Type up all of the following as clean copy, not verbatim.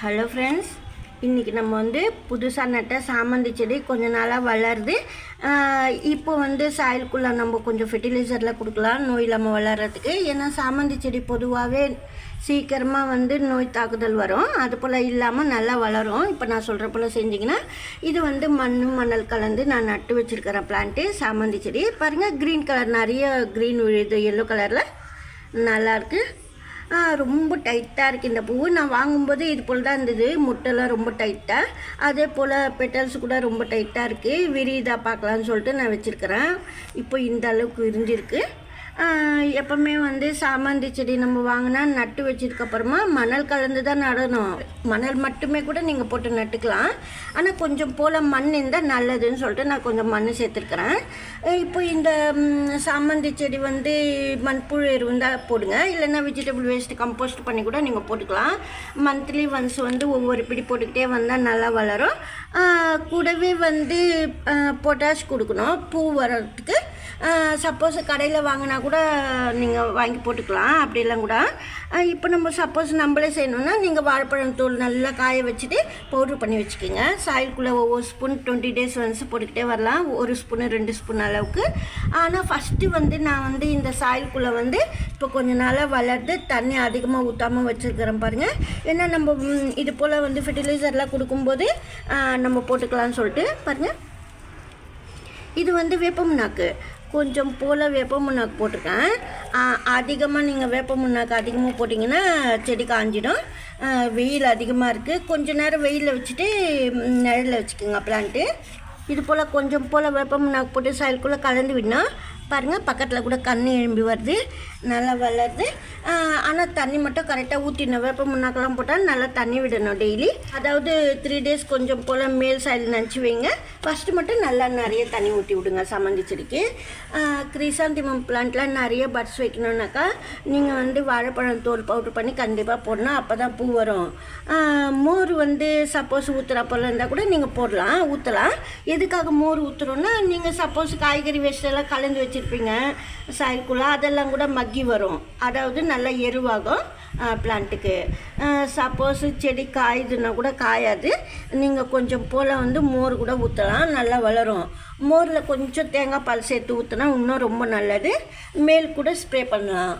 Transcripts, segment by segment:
Hello friends, இன்றைக்கி நம்ம புதுசாக நட்ட சாமந்தி செடி கொஞ்ச நாளாக வளருது. இப்போ சாயிலுக்குள்ளே நம்ம கொஞ்சம் ஃபெர்டிலைசரில் கொடுக்கலாம் நோய் இல்லாமல் வளர்கிறதுக்கு. ஏன்னா சாமந்தி செடி பொதுவாகவே சீக்கிரமாக நோய் தாக்குதல் வரும், அது போல் இல்லாமல் நல்லா வளரும். இப்போ நான் சொல்கிற போல் செஞ்சிங்கன்னா இது மணல் கலந்து நான் நட்டு வச்சுருக்கிறேன் பிளான்ட்டு சாமந்தி செடி. பாருங்கள், க்ரீன் கலர் நிறைய க்ரீன் விழுது, எல்லோ கலரில் நல்லாயிருக்கு. ரொம்ப டைட்டாக இருக்குது இந்த பூ. நான் வாங்கும்போது இது போல் தான் இருந்தது, முட்டைலாம் ரொம்ப டைட்டாக, அதே போல் பெட்டல்ஸ் கூட ரொம்ப டைட்டாக இருக்குது. விரிதாக பார்க்கலான்னு சொல்லிட்டு நான் வச்சுருக்கிறேன். இப்போ இந்த அளவுக்கு விரிஞ்சிருக்கு. எப்போவுமே சாமந்தி செடி நம்ம வாங்கினா நட்டு வச்சதுக்கப்புறமா மணல் கலந்து தான் நடணும். மணல் மட்டுமே கூட நீங்கள் போட்டு நட்டுக்கலாம், ஆனால் கொஞ்சம் போல் மண் இருந்தால் நல்லதுன்னு சொல்லிட்டு நான் கொஞ்சம் மண் சேர்த்துருக்குறேன். இப்போ இந்த சாமந்தி செடி மண்புழு எரு இருந்தால் போடுங்க, இல்லைன்னா வெஜிடபிள் வேஸ்ட்டு கம்போஸ்ட் பண்ணி கூட நீங்கள் போட்டுக்கலாம். மந்த்லி ஒன்ஸ் ஒவ்வொரு பிடி போட்டுக்கிட்டே வந்தால் நல்லா வளரும். கூடவே பொட்டாஷ் கொடுக்கணும் பூ வர்றதுக்கு. சப்போஸ் கடையில் வாங்கினா கூட நீங்கள் வாங்கி போட்டுக்கலாம், அப்படிலாம் கூட. இப்போ நம்ம சப்போஸ் நம்மளே செய்யணுன்னா நீங்கள் வாழைப்பழம் தூள் நல்லா காய வச்சுட்டு பவுட்ரு பண்ணி வச்சுக்கோங்க. சாயிலுக்குள்ளே ஒவ்வொரு ஸ்பூன் 20 days ஒன்ஸ் போட்டுக்கிட்டே வரலாம், 1 ஸ்பூனு 2 ஸ்பூன் அளவுக்கு. ஆனால் ஃபஸ்ட்டு நான் இந்த சாயிலுக்குள்ளே இப்போ கொஞ்சம் நாளாக வளர்ந்து தண்ணி அதிகமாக ஊற்றாமல் வச்சுருக்கிறேன் பாருங்கள். ஏன்னா நம்ம இது போல் ஃபெர்டிலைசர்லாம் கொடுக்கும்போது நம்ம போட்டுக்கலான்னு சொல்லிட்டு பாருங்கள். இது வேப்பமுன்னாக்கு கொஞ்சம் போல் வேப்பமுன்னாக்கு போட்டிருக்கேன். அதிகமாக நீங்கள் வேப்பமுன்னாக்கு அதிகமாக போட்டிங்கன்னா செடி காஞ்சிடும். வெயில் அதிகமாக இருக்குது, கொஞ்சம் நேரம் வெயிலில் வச்சுட்டு நிழலில் வச்சுக்கோங்க பிளான்ட்டு. இது போல் கொஞ்சம் போல் வேப்பமுன்னாக்கு போட்டு சாயிலுக்குள்ளே கலந்து விடணும். பாருங்கள், பக்கத்தில் கூட கண்ணு எழும்பி வருது, நல்லா வளருது. ஆனால் தண்ணி மட்டும் கரெக்டாக ஊற்றிடணும். வேப்பமுன்னாக்கெல்லாம் போட்டால் நல்லா தண்ணி விடணும் டெய்லி. அதாவது 3 days கொஞ்சம் போல் மேல் சாயில் நினச்சி வைங்க. ஃபஸ்ட்டு மட்டும் நல்லா நிறைய தண்ணி ஊற்றி விடுங்க சாமந்தி செடிக்கு. கிரிசாந்திமம் பிளான்ட்லாம் நிறைய பட்ஸ் வைக்கணுன்னாக்கா நீங்கள் வாழைப்பழம் தோல் பவுட்ரு பண்ணி கண்டிப்பாக போடணும், அப்போ தான் பூ வரும். மோர் சப்போஸ் ஊற்றுற போல் இருந்தால் கூட நீங்கள் போடலாம், ஊற்றலாம். எதுக்காக மோர் ஊற்றுறோன்னா, நீங்கள் சப்போஸ் காய்கறி வேஸ்ட்டெல்லாம் கலந்து வச்சுருப்பீங்க சாயிலுக்குள்ளே, அதெல்லாம் கூட மக்கி வரும், அதாவது நல்லா எருவாகும் பிளான்ட்டுக்கு. சப்போஸ் செடி காயுதுன்னா கூட காயாது, நீங்கள் கொஞ்சம் போல் மோர் கூட ஊற்றலாம், நல்லா வளரும். மோரில் கொஞ்சம் தேங்காய் பால் சேர்த்து ஊற்றினா இன்னும் ரொம்ப நல்லது. மேல் கூட ஸ்ப்ரே பண்ணலாம்.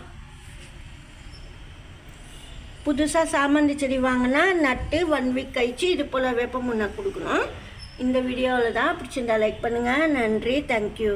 புதுசாக சாமந்தி செடி வாங்கினா நட்டு 1 week கழிச்சு இது போல் வேப்பமுன்னாக்கு கொடுக்கணும். இந்த வீடியோவில் தான் பிடிச்சிருந்தா லைக் பண்ணுங்கள். நன்றி, தேங்க்யூ.